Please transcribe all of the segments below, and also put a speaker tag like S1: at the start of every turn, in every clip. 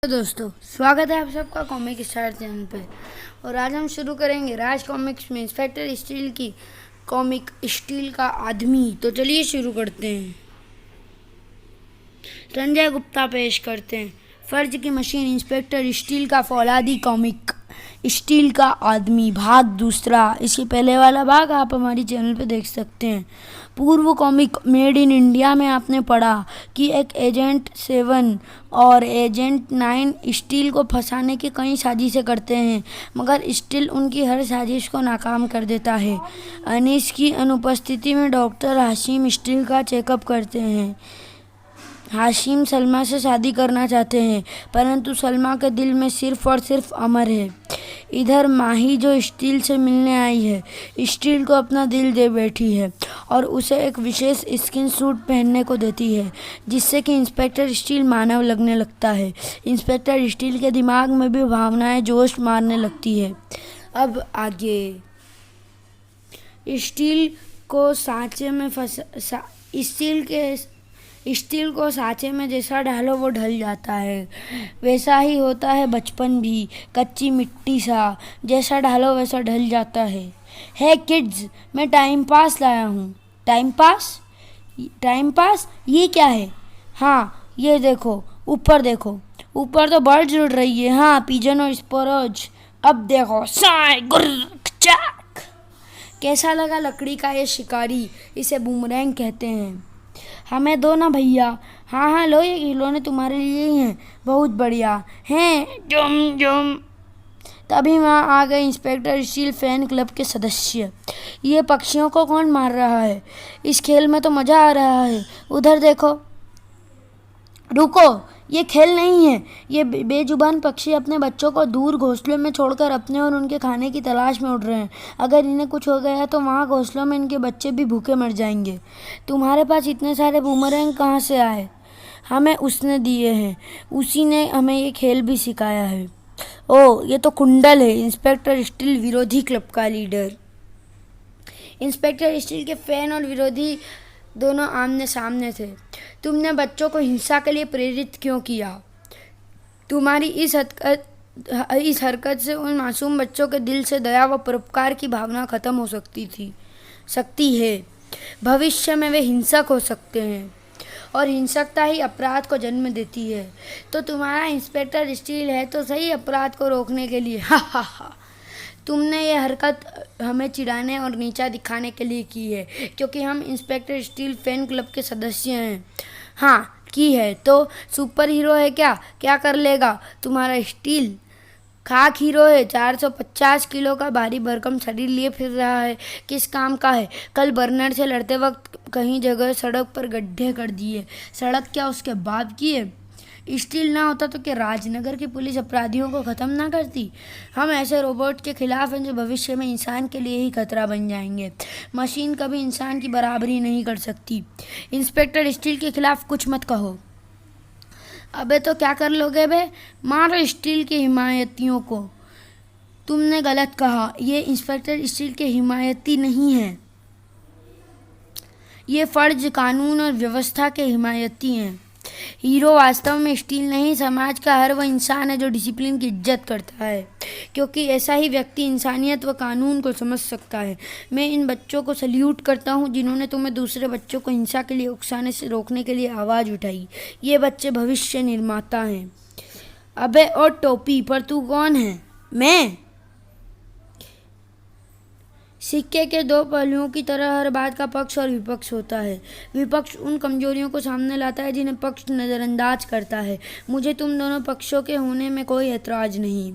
S1: तो दोस्तों, स्वागत है आप सबका कॉमिक स्टार चैनल पे। और आज हम शुरू करेंगे राज कॉमिक्स में इंस्पेक्टर स्टील की कॉमिक स्टील का आदमी। तो चलिए शुरू करते हैं। संजय गुप्ता पेश करते हैं फर्ज की मशीन इंस्पेक्टर स्टील का फौलादी कॉमिक स्टील का आदमी भाग दूसरा। इसके पहले वाला भाग आप हमारी चैनल पे देख सकते हैं। पूर्व कॉमिक मेड इन इंडिया में आपने पढ़ा कि एक एजेंट 7 और एजेंट 9 स्टील को फंसाने की कई साजिशें करते हैं, मगर स्टील उनकी हर साजिश को नाकाम कर देता है। अनीस की अनुपस्थिति में डॉक्टर हाशिम स्टील का चेकअप करते हैं। हाशिम सलमा से शादी करना चाहते हैं, परंतु सलमा के दिल में सिर्फ और सिर्फ अमर है। इधर माही जो स्टील से मिलने आई है, स्टील को अपना दिल दे बैठी है और उसे एक विशेष स्किन सूट पहनने को देती है, जिससे कि इंस्पेक्टर स्टील मानव लगने लगता है। इंस्पेक्टर स्टील के दिमाग में भी भावनाएं जोश मारने लगती है। अब आगे स्टील को सांचे में स्टील को सांचे में जैसा डालो वो ढल जाता है। वैसा ही होता है बचपन भी, कच्ची मिट्टी सा, जैसा डालो वैसा ढल जाता है। हे किड्स, मैं टाइम पास लाया हूँ। टाइम पास ये क्या है? हाँ, ये देखो, ऊपर देखो, ऊपर तो बर्ड्स उड़ रही है। हाँ, पिजन और स्पैरोज। अब देखो, साय गुर्र चाक। कैसा लगा लकड़ी का ये शिकारी? इसे बूमरैंग कहते हैं। हमें दो ना भैया। हाँ, लो, ये खिलौने तुम्हारे लिए ही हैं। बहुत बढ़िया हैं। जुम जुम। तभी वहाँ आ गए इंस्पेक्टर स्टील फैन क्लब के सदस्य। ये पक्षियों को कौन मार रहा है? इस खेल में तो मज़ा आ रहा है। उधर देखो। रुको, ये खेल नहीं है। ये बेजुबान पक्षी अपने बच्चों को दूर घोंसलों में छोड़कर अपने और उनके खाने की तलाश में उड़ रहे हैं। अगर इन्हें कुछ हो गया तो वहाँ घोंसलों में इनके बच्चे भी भूखे मर जाएंगे। तुम्हारे पास इतने सारे बूमरैंग कहाँ से आए? हमें उसने दिए हैं। उसी ने हमें ये खेल भी सिखाया है। ओह, ये तो कुंडल है, इंस्पेक्टर स्टील विरोधी क्लब का लीडर। इंस्पेक्टर स्टील के फैन और विरोधी दोनों आमने सामने थे। तुमने बच्चों को हिंसा के लिए प्रेरित क्यों किया? तुम्हारी इस हरकत से उन मासूम बच्चों के दिल से दया व परोपकार की भावना खत्म हो सकती है। भविष्य में वे हिंसक हो सकते हैं और हिंसकता ही अपराध को जन्म देती है। तो तुम्हारा इंस्पेक्टर स्टील है तो सही अपराध को रोकने के लिए। हा हा हा। तुमने ये हरकत हमें चिढ़ाने और नीचा दिखाने के लिए की है, क्योंकि हम इंस्पेक्टर स्टील फैन क्लब के सदस्य हैं। हाँ, की है तो सुपर हीरो है क्या? क्या कर लेगा तुम्हारा स्टील? खाक हीरो है। 450 किलो का भारी भरकम शरीर लिए फिर रहा है। किस काम का है? कल बर्नर से लड़ते वक्त कहीं जगह सड़क पर गड्ढे कर दिए। सड़क क्या उसके बाप की है? स्टील ना होता तो क्या राजनगर की पुलिस अपराधियों को ख़त्म ना करती? हम ऐसे रोबोट के खिलाफ हैं जो भविष्य में इंसान के लिए ही खतरा बन जाएंगे। मशीन कभी इंसान की बराबरी नहीं कर सकती। इंस्पेक्टर स्टील के खिलाफ कुछ मत कहो। अबे तो क्या कर लोगे बे? मारो स्टील के हिमायतियों को। तुमने गलत कहा। ये इंस्पेक्टर स्टील के हिमायती नहीं है। ये फर्ज, कानून और व्यवस्था के हिमायती हैं। हीरो वास्तव में स्टील नहीं, समाज का हर वह इंसान है जो डिसिप्लिन की इज्जत करता है, क्योंकि ऐसा ही व्यक्ति इंसानियत व कानून को समझ सकता है। मैं इन बच्चों को सल्यूट करता हूँ जिन्होंने तुम्हें दूसरे बच्चों को हिंसा के लिए उकसाने से रोकने के लिए आवाज़ उठाई। ये बच्चे भविष्य निर्माता हैं। अबे और टोपी पर तू कौन है? मैं। सिक्के के दो पहलुओं की तरह हर बात का पक्ष और विपक्ष होता है। विपक्ष उन कमजोरियों को सामने लाता है जिन्हें पक्ष नज़रअंदाज करता है। मुझे तुम दोनों पक्षों के होने में कोई ऐतराज नहीं।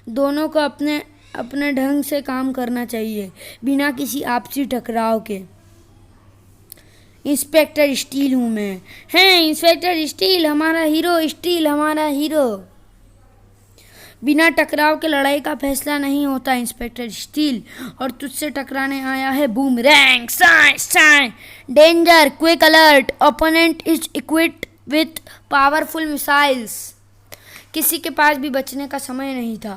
S1: दोनों को अपने अपने ढंग से काम करना चाहिए, बिना किसी आपसी टकराव के। इंस्पेक्टर स्टील हूँ मैं। हैं, इंस्पेक्टर स्टील हमारा हीरो, स्टील हमारा हीरो। बिना टकराव के लड़ाई का फैसला नहीं होता इंस्पेक्टर स्टील, और तुझसे टकराने आया है boomerang. Sai Sai. Danger, quick alert, opponent is equipped with powerful missiles. किसी के पास भी बचने का समय नहीं था।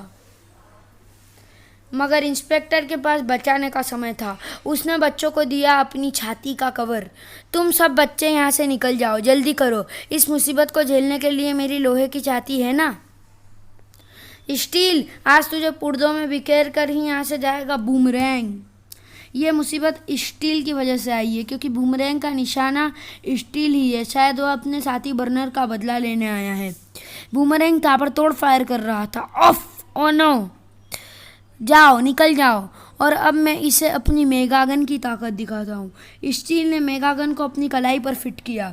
S1: मगर इंस्पेक्टर के पास बचाने का समय था। उसने बच्चों को दिया अपनी छाती का कवर। तुम सब बच्चे यहाँ से निकल जाओ, जल्दी करो, इस मुसीबत को झेलने के लिए मेरी लोहे की छाती है ना। स्टील, आज तुझे पुर्दों में बिखेर कर ही यहाँ से जाएगा बूमरैंग। ये मुसीबत स्टील की वजह से आई है, क्योंकि बूमरैंग का निशाना स्टील ही है। शायद वो अपने साथी बर्नर का बदला लेने आया है। बूमरैंग ताबड़तोड़ फायर कर रहा था। ऑफ, ओ नो, जाओ, निकल जाओ। और अब मैं इसे अपनी मेगागन की ताकत दिखाता हूँ। स्टील ने मेगागन को अपनी कलाई पर फिट किया।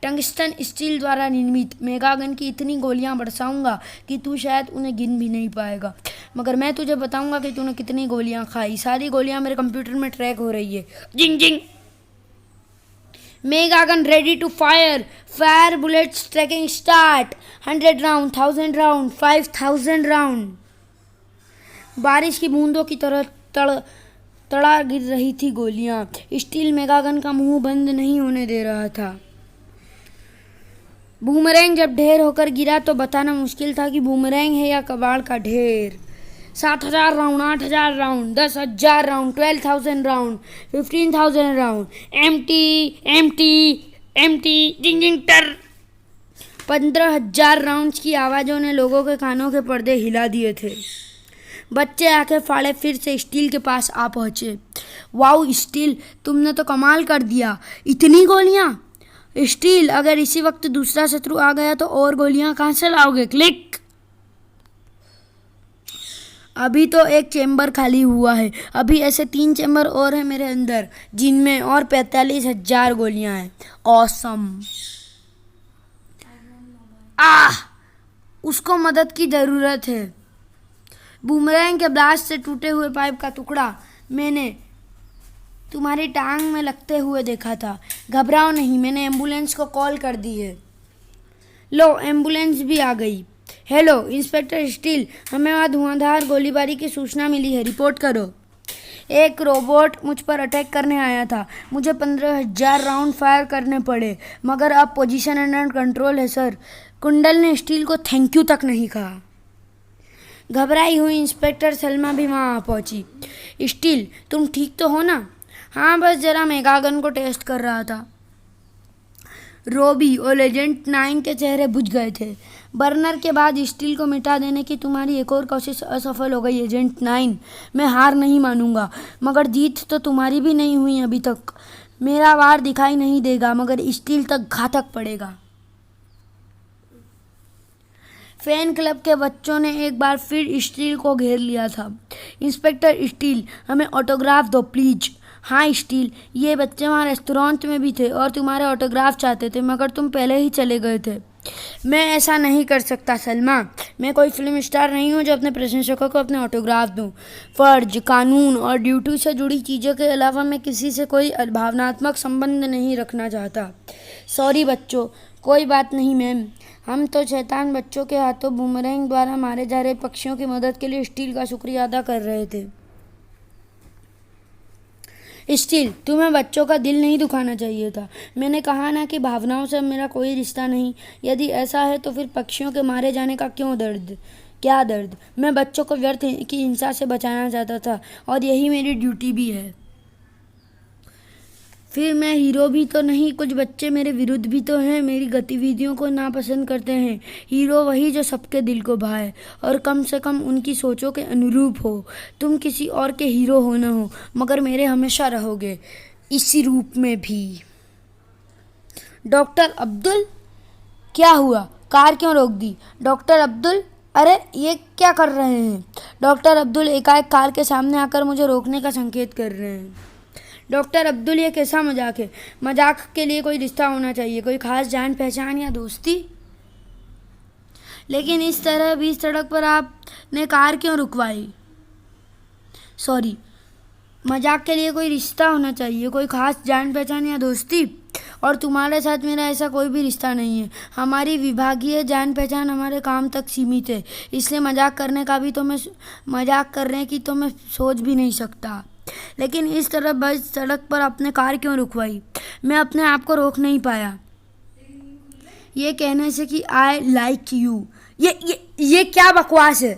S1: टंगस्टन स्टील द्वारा निर्मित मेगागन की इतनी गोलियां बरसाऊंगा कि तू शायद उन्हें गिन भी नहीं पाएगा। मगर मैं तुझे बताऊंगा कि तूने कितनी गोलियां खाई। सारी गोलियां मेरे कंप्यूटर में ट्रैक हो रही है। जिंग जिंग। Megagun ready to fire. Fire bullets tracking start. 100 round, 1000 round, 5000 round. बारिश की बूंदों की तरह तड़ा गिर रही थी गोलियां। स्टील मेगागन का मुंह बंद नहीं होने दे रहा था। बूमरैंग जब ढेर होकर गिरा तो बताना मुश्किल था कि बूमरैंग है या कबाड़ का ढेर। 7000 round, 8000 round, 10,000 round, 12,000 round, 15,000 round. Empty, empty, empty, जिंग जिंग टर। 15,000 राउंड्स की आवाज़ों ने लोगों के कानों के पर्दे हिला दिए थे। बच्चे आंखें फाड़े फिर से स्टील के पास आ पहुंचे। वाओ स्टील, तुमने तो कमाल कर दिया, इतनी गोलियां। स्टील, अगर इसी वक्त दूसरा शत्रु आ गया तो और गोलियां कहां से लाओगे? क्लिक। अभी तो एक चेंबर खाली हुआ है। अभी ऐसे 3 चेंबर और हैं मेरे अंदर, जिनमें और 45,000 गोलियां हैं। ऑसम। उसको मदद की जरूरत है। बूमरैंग के ब्लास्ट से टूटे हुए पाइप का टुकड़ा मैंने तुम्हारी टांग में लगते हुए देखा था। घबराओ नहीं, मैंने एम्बुलेंस को कॉल कर दी है। लो, एम्बुलेंस भी आ गई। हेलो इंस्पेक्टर स्टील, हमें वहाँ धुआंधार गोलीबारी की सूचना मिली है, रिपोर्ट करो। एक रोबोट मुझ पर अटैक करने आया था। मुझे 15,000 राउंड फायर करने पड़े, मगर अब पोजीशन अंडर कंट्रोल है सर। कुंडल ने स्टील को थैंक यू तक नहीं कहा। घबराई हुई इंस्पेक्टर सलमा भी वहाँ आ पहुंची। स्टील, तुम ठीक तो हो ना? हाँ, बस जरा मेगागन को टेस्ट कर रहा था। रोबी और एजेंट 9 के चेहरे बुझ गए थे। बर्नर के बाद स्टील को मिटा देने की तुम्हारी एक और कोशिश असफल हो गई एजेंट 9। मैं हार नहीं मानूंगा, मगर जीत तो तुम्हारी भी नहीं हुई अभी तक। मेरा वार दिखाई नहीं देगा, मगर स्टील तक घातक पड़ेगा। फैन क्लब के बच्चों ने एक बार फिर स्टील को घेर लिया था। इंस्पेक्टर स्टील, हमें ऑटोग्राफ दो प्लीज। हाँ स्टील, ये बच्चे वहाँ रेस्टोरेंट में भी थे और तुम्हारे ऑटोग्राफ चाहते थे, मगर तुम पहले ही चले गए थे। मैं ऐसा नहीं कर सकता सलमा। मैं कोई फिल्म स्टार नहीं हूँ जो अपने प्रशंसकों को अपने ऑटोग्राफ दूँ। फर्ज, कानून और ड्यूटी से जुड़ी चीज़ों के अलावा मैं किसी से कोई भावनात्मक संबंध नहीं रखना चाहता। सॉरी बच्चों। कोई बात नहीं मैम, हम तो शैतान बच्चों के हाथों बूमरैंग द्वारा मारे जा रहे पक्षियों की मदद के लिए स्टील का शुक्रिया अदा कर रहे थे। स्टील, तुम्हें बच्चों का दिल नहीं दुखाना चाहिए था। मैंने कहा ना कि भावनाओं से मेरा कोई रिश्ता नहीं। यदि ऐसा है तो फिर पक्षियों के मारे जाने का क्या दर्द? मैं बच्चों को व्यर्थ की हिंसा से बचाना चाहता था और यही मेरी ड्यूटी भी है। फिर मैं हीरो भी तो नहीं, कुछ बच्चे मेरे विरुद्ध भी तो हैं, मेरी गतिविधियों को नापसंद करते हैं। हीरो वही जो सबके दिल को भाए और कम से कम उनकी सोचों के अनुरूप हो। तुम किसी और के हीरो हो न हो, मगर मेरे हमेशा रहोगे, इसी रूप में भी। डॉक्टर अब्दुल, क्या हुआ? कार क्यों रोक दी? डॉक्टर अब्दुल, अरे ये क्या कर रहे हैं? डॉक्टर अब्दुल एकाएक कार के सामने आकर मुझे रोकने का संकेत कर रहे हैं। डॉक्टर अब्दुल, ये कैसा मजाक है? मजाक के लिए कोई रिश्ता होना चाहिए, कोई खास जान पहचान या दोस्ती। लेकिन इस तरह बीच सड़क पर आपने कार क्यों रुकवाई? सॉरी, मजाक के लिए कोई रिश्ता होना चाहिए, कोई खास जान पहचान या दोस्ती। और तुम्हारे साथ मेरा ऐसा कोई भी रिश्ता नहीं है। हमारी विभागीय जान पहचान हमारे काम तक सीमित है, इसलिए मजाक करने की तो मैं सोच भी नहीं सकता। लेकिन इस तरह बस सड़क पर अपने कार क्यों रुकवाई? मैं अपने आप को रोक नहीं पाया ये कहने से कि आई लाइक यू। ये क्या बकवास है?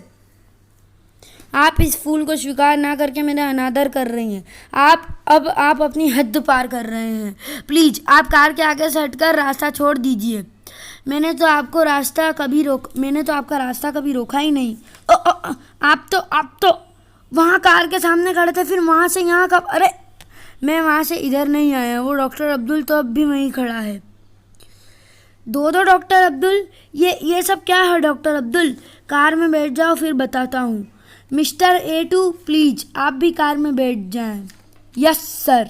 S1: आप इस फूल को स्वीकार ना करके मेरा अनादर कर रही हैं। आप अपनी हद पार कर रहे हैं। प्लीज़ आप कार के आगे से हटकर रास्ता छोड़ दीजिए। मैंने तो आपका रास्ता कभी रोका ही नहीं। आप तो वहाँ कार के सामने खड़े थे, फिर वहाँ से यहाँ कब? अरे मैं वहाँ से इधर नहीं आया। वो डॉक्टर अब्दुल तो अब भी वहीं खड़ा है। दो डॉक्टर अब्दुल, ये सब क्या है? डॉक्टर अब्दुल कार में बैठ जाओ, फिर बताता हूँ। मिस्टर A2 प्लीज आप भी कार में बैठ जाएं। Yes sir.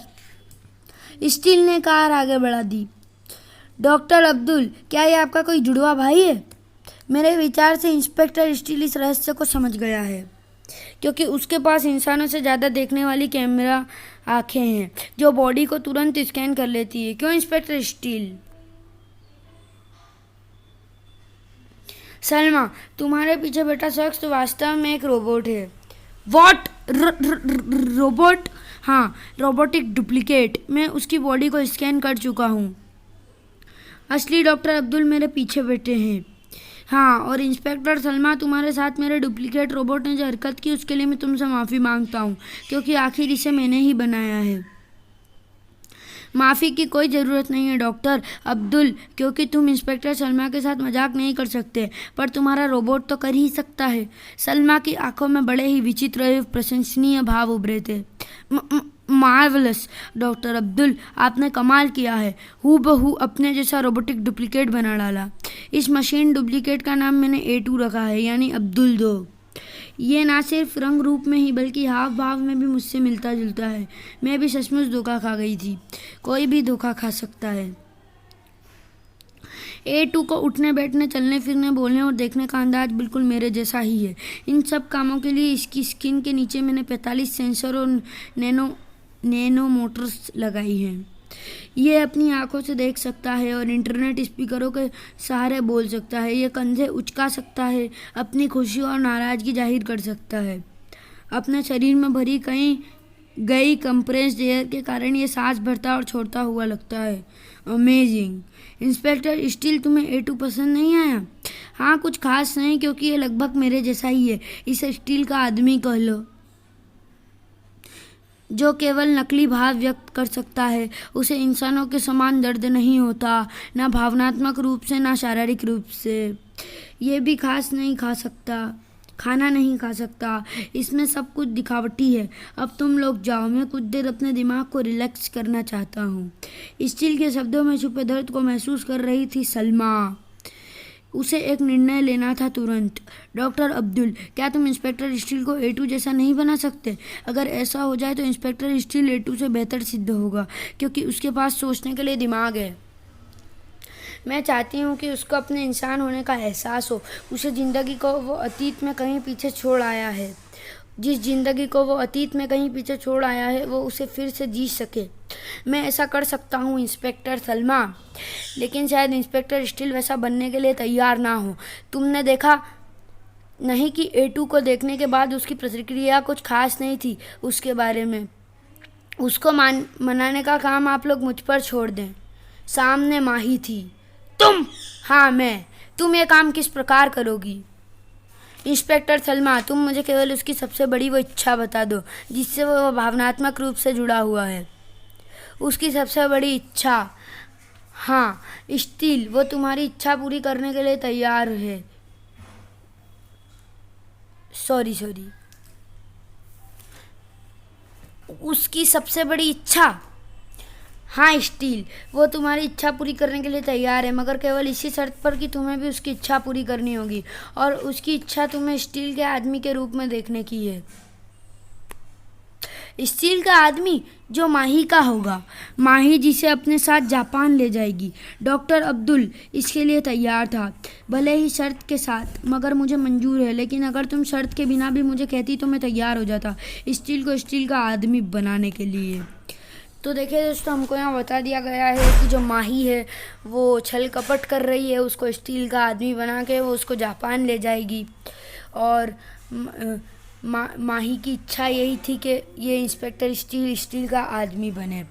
S1: स्टील ने कार आगे बढ़ा दी। डॉक्टर अब्दुल, क्या ये आपका कोई जुड़वा भाई है? मेरे विचार से इंस्पेक्टर स्टील इस रहस्य को समझ गया है, क्योंकि उसके पास इंसानों से ज़्यादा देखने वाली कैमरा आँखें हैं जो बॉडी को तुरंत स्कैन कर लेती है। क्यों इंस्पेक्टर स्टील? सलमा, तुम्हारे पीछे बैठा शख्स तो वास्तव में एक रोबोट है। वॉट? रोबोट? हाँ, रोबोटिक डुप्लीकेट। मैं उसकी बॉडी को स्कैन कर चुका हूँ। असली डॉक्टर अब्दुल मेरे पीछे बैठे हैं। हाँ, और इंस्पेक्टर सलमा, तुम्हारे साथ मेरे डुप्लीकेट रोबोट ने जो हरकत की उसके लिए मैं तुमसे माफ़ी मांगता हूँ, क्योंकि आखिर इसे मैंने ही बनाया है। माफ़ी की कोई ज़रूरत नहीं है डॉक्टर अब्दुल, क्योंकि तुम इंस्पेक्टर सलमा के साथ मजाक नहीं कर सकते, पर तुम्हारा रोबोट तो कर ही सकता है। सलमा की आंखों में बड़े ही विचित्र एवं प्रशंसनीय भाव उभरे थे। मार्वलस डॉक्टर अब्दुल, आपने कमाल किया है। हूबहू अपने जैसा रोबोटिक डुप्लीकेट बना डाला। इस मशीन डुप्लीकेट का नाम मैंने A2 रखा है, यानी अब्दुल 2। ये ना सिर्फ रंग रूप में ही बल्कि हाव भाव में भी मुझसे मिलता जुलता है। मैं भी सचमुच धोखा खा गई थी। कोई भी धोखा खा सकता है। A2 को उठने बैठने, चलने फिरने, बोलने और देखने का अंदाज बिल्कुल मेरे जैसा ही है। इन सब कामों के लिए इसकी स्किन के नीचे मैंने 45 सेंसर और नैनो मोटर्स लगाई हैं। ये अपनी आंखों से देख सकता है और इंटरनेट स्पीकरों के सहारे बोल सकता है। ये कंधे उचका सकता है, अपनी खुशी और नाराज़गी जाहिर कर सकता है। अपने शरीर में भरी कहीं गई कंप्रेस्ड एयर के कारण ये सांस भरता और छोड़ता हुआ लगता है। अमेजिंग। इंस्पेक्टर स्टील, तुम्हें A2 पसंद नहीं आया? हाँ, कुछ खास नहीं, क्योंकि ये लगभग मेरे जैसा ही है। इसे स्टील का आदमी कह लो, जो केवल नकली भाव व्यक्त कर सकता है। उसे इंसानों के समान दर्द नहीं होता, ना भावनात्मक रूप से ना शारीरिक रूप से। ये भी खाना नहीं खा सकता। इसमें सब कुछ दिखावटी है। अब तुम लोग जाओ, मैं कुछ देर अपने दिमाग को रिलैक्स करना चाहता हूँ। स्टील के शब्दों में छुपे दर्द को महसूस कर रही थी सलमा। उसे एक निर्णय लेना था तुरंत। डॉक्टर अब्दुल, क्या तुम इंस्पेक्टर स्टील को A2 जैसा नहीं बना सकते? अगर ऐसा हो जाए तो इंस्पेक्टर स्टील A2 से बेहतर सिद्ध होगा, क्योंकि उसके पास सोचने के लिए दिमाग है। मैं चाहती हूँ कि उसको अपने इंसान होने का एहसास हो। उसे ज़िंदगी को वो अतीत में कहीं पीछे छोड़ आया है। जिस जिंदगी को वो अतीत में कहीं पीछे छोड़ आया है, वो उसे फिर से जी सके। मैं ऐसा कर सकता हूँ इंस्पेक्टर सलमा, लेकिन शायद इंस्पेक्टर स्टील वैसा बनने के लिए तैयार ना हो। तुमने देखा नहीं कि A2 को देखने के बाद उसकी प्रतिक्रिया कुछ खास नहीं थी उसके बारे में। उसको मनाने का काम आप लोग मुझ पर छोड़ दें। सामने माही थी। तुम? हाँ मैं। तुम ये काम किस प्रकार करोगी? इंस्पेक्टर सलमा, तुम मुझे केवल उसकी सबसे बड़ी वो इच्छा बता दो जिससे वो भावनात्मक रूप से जुड़ा हुआ है। उसकी सबसे बड़ी इच्छा? हाँ स्टील, वो तुम्हारी इच्छा पूरी करने के लिए तैयार है। सॉरी। उसकी सबसे बड़ी इच्छा? हाँ स्टील, वो तुम्हारी इच्छा पूरी करने के लिए तैयार है, मगर केवल इसी शर्त पर कि तुम्हें भी उसकी इच्छा पूरी करनी होगी, और उसकी इच्छा तुम्हें स्टील के आदमी के रूप में देखने की है। स्टील का आदमी जो माही का होगा, माही जिसे अपने साथ जापान ले जाएगी। डॉक्टर अब्दुल इसके लिए तैयार था, भले ही शर्त के साथ, मगर मुझे मंजूर है। लेकिन अगर तुम शर्त के बिना भी मुझे कहती तो मैं तैयार हो जाता स्टील को स्टील का आदमी बनाने के लिए। तो देखिए दोस्तों, हमको यहाँ बता दिया गया है कि जो माही है वो छल कपट कर रही है, उसको स्टील का आदमी बना के वो उसको जापान ले जाएगी, और माही की इच्छा यही थी कि ये इंस्पेक्टर स्टील का आदमी बने।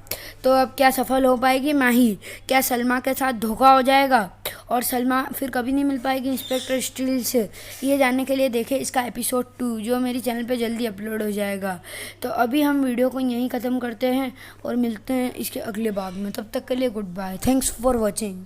S1: तो अब क्या सफल हो पाएगी माही? क्या सलमा के साथ धोखा हो जाएगा और सलमा फिर कभी नहीं मिल पाएगी इंस्पेक्टर स्टील से? ये जानने के लिए देखें इसका एपिसोड 2 जो मेरी चैनल पे जल्दी अपलोड हो जाएगा। तो अभी हम वीडियो को यहीं ख़त्म करते हैं और मिलते हैं इसके अगले भाग में। तब तक के लिए good bye. Thanks for watching.